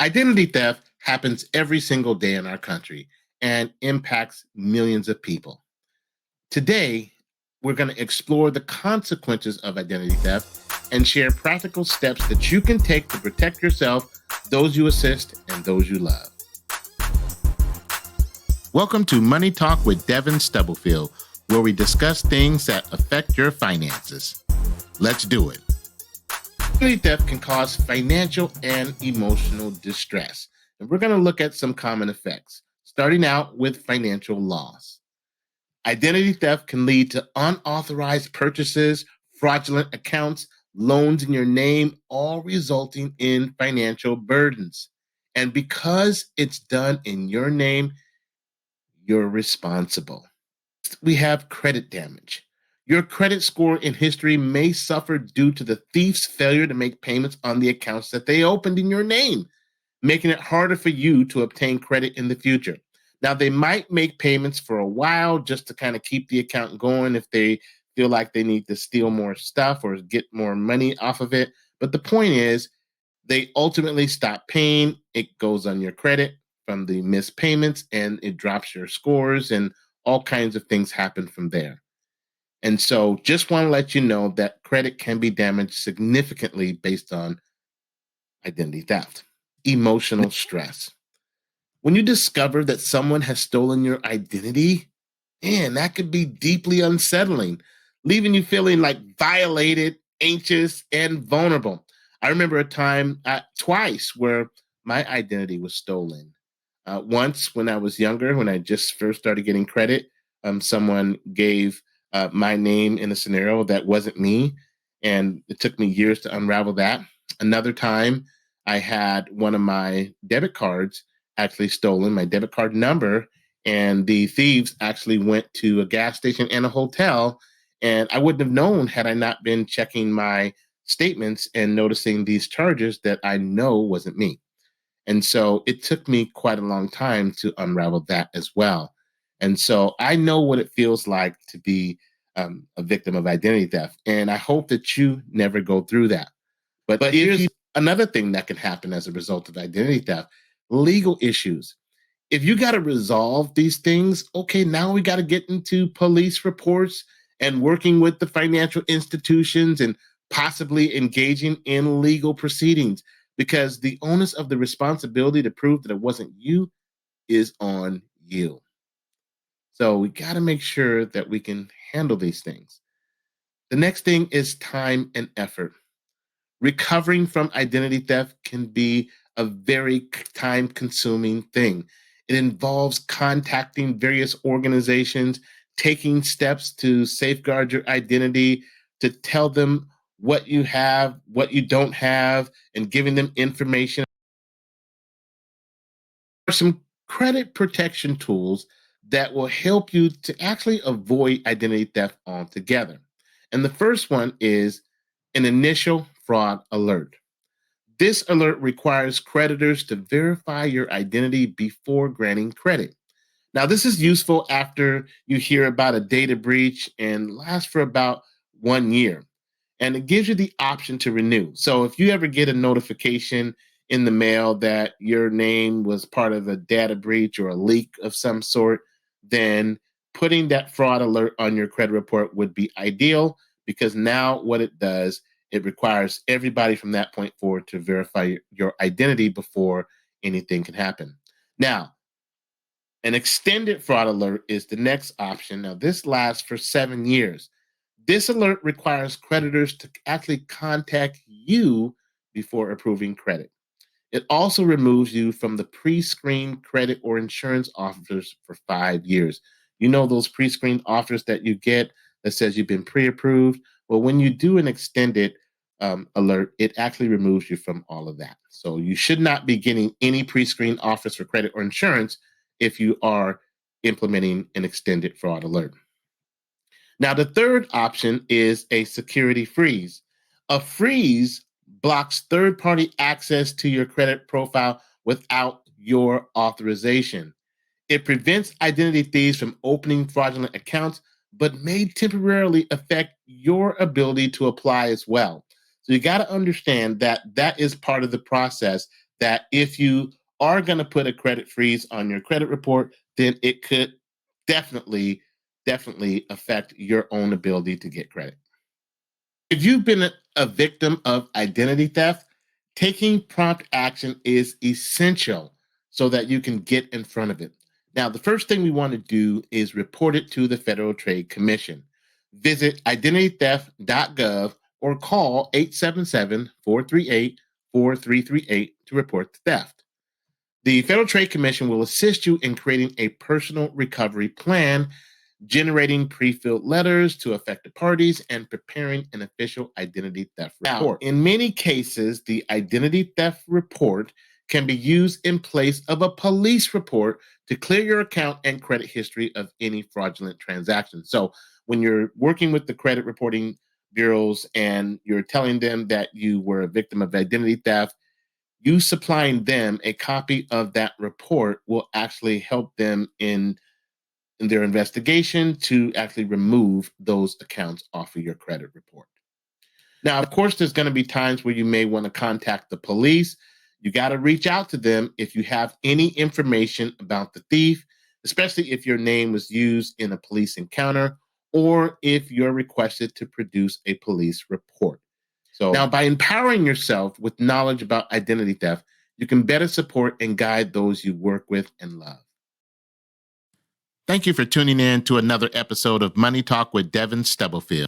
Identity theft happens every single day in our country and impacts millions of people. Today, we're going to explore the consequences of identity theft and share practical steps that you can take to protect yourself, those you assist, and those you love. Welcome to Money Talk with Devin Stubblefield, where we discuss things that affect your finances. Let's do it. Identity theft can cause financial and emotional distress, and we're going to look at some common effects, starting out with financial loss. Identity theft can lead to unauthorized purchases, fraudulent accounts, loans in your name, all resulting in financial burdens. And because it's done in your name, you're responsible. We have credit damage. Your credit score and history may suffer due to the thief's failure to make payments on the accounts that they opened in your name, making it harder for you to obtain credit in the future. Now, they might make payments for a while just to kind of keep the account going if they feel like they need to steal more stuff or get more money off of it. But the point is, they ultimately stop paying. It goes on your credit from the missed payments and it drops your scores and all kinds of things happen from there. And so just want to let you know that credit can be damaged significantly based on identity theft. Emotional stress. When you discover that someone has stolen your identity, man, that could be deeply unsettling, leaving you feeling like violated, anxious, and vulnerable. I remember a time twice where my identity was stolen. Once when I was younger, when I just first started getting credit, someone gave my name in a scenario that wasn't me, and it took me years to unravel that. Another time, I had one of my debit cards actually stolen, my debit card number, and the thieves actually went to a gas station and a hotel, and I wouldn't have known had I not been checking my statements and noticing these charges that I know wasn't me. And so it took me quite a long time to unravel that as well. And so I know what it feels like to be a victim of identity theft. And I hope that you never go through that. But here's another thing that can happen as a result of identity theft: legal issues. If you got to resolve these things, okay, now we got to get into police reports and working with the financial institutions and possibly engaging in legal proceedings, because the onus of the responsibility to prove that it wasn't you is on you. So we got to make sure that we can handle these things. The next thing is time and effort. Recovering from identity theft can be a very time consuming thing. It involves contacting various organizations, taking steps to safeguard your identity, to tell them what you have, what you don't have, and giving them information. There are some credit protection tools that will help you to actually avoid identity theft altogether. And the first one is an initial fraud alert. This alert requires creditors to verify your identity before granting credit. Now, this is useful after you hear about a data breach and lasts for about 1 year. And it gives you the option to renew. So if you ever get a notification in the mail that your name was part of a data breach or a leak of some sort, then putting that fraud alert on your credit report would be ideal, because now what it does, it requires everybody from that point forward to verify your identity before anything can happen. Now, an extended fraud alert is the next option. Now, this lasts for 7 years. This alert requires creditors to actually contact you before approving credit. It also removes you from the pre-screened credit or insurance offers for 5 years. You know those pre-screened offers that you get that says you've been pre-approved? Well, when you do an extended alert, it actually removes you from all of that. So you should not be getting any pre-screened offers for credit or insurance if you are implementing an extended fraud alert. Now, the third option is a security freeze. A freeze blocks third-party access to your credit profile without your authorization. It prevents identity thieves from opening fraudulent accounts, but may temporarily affect your ability to apply as well. So you got to understand that that is part of the process that if you are going to put a credit freeze on your credit report, then it could definitely affect your own ability to get credit. If you've been a victim of identity theft, taking prompt action is essential so that you can get in front of it. Now, the first thing we want to do is report it to the Federal Trade Commission. Visit identitytheft.gov or call 877-438-4338 to report the theft. The Federal Trade Commission will assist you in creating a personal recovery plan, generating pre-filled letters to affected parties, and preparing an official identity theft report. Now, in many cases, the identity theft report can be used in place of a police report to clear your account and credit history of any fraudulent transactions. So when you're working with the credit reporting bureaus and you're telling them that you were a victim of identity theft, you supplying them a copy of that report will actually help them in their investigation to actually remove those accounts off of your credit report. Now, of course, there's going to be times where you may want to contact the police. You got to reach out to them if you have any information about the thief, especially if your name was used in a police encounter or if you're requested to produce a police report. So now, by empowering yourself with knowledge about identity theft, you can better support and guide those you work with and love. Thank you for tuning in to another episode of Money Talk with Devin Stubblefield.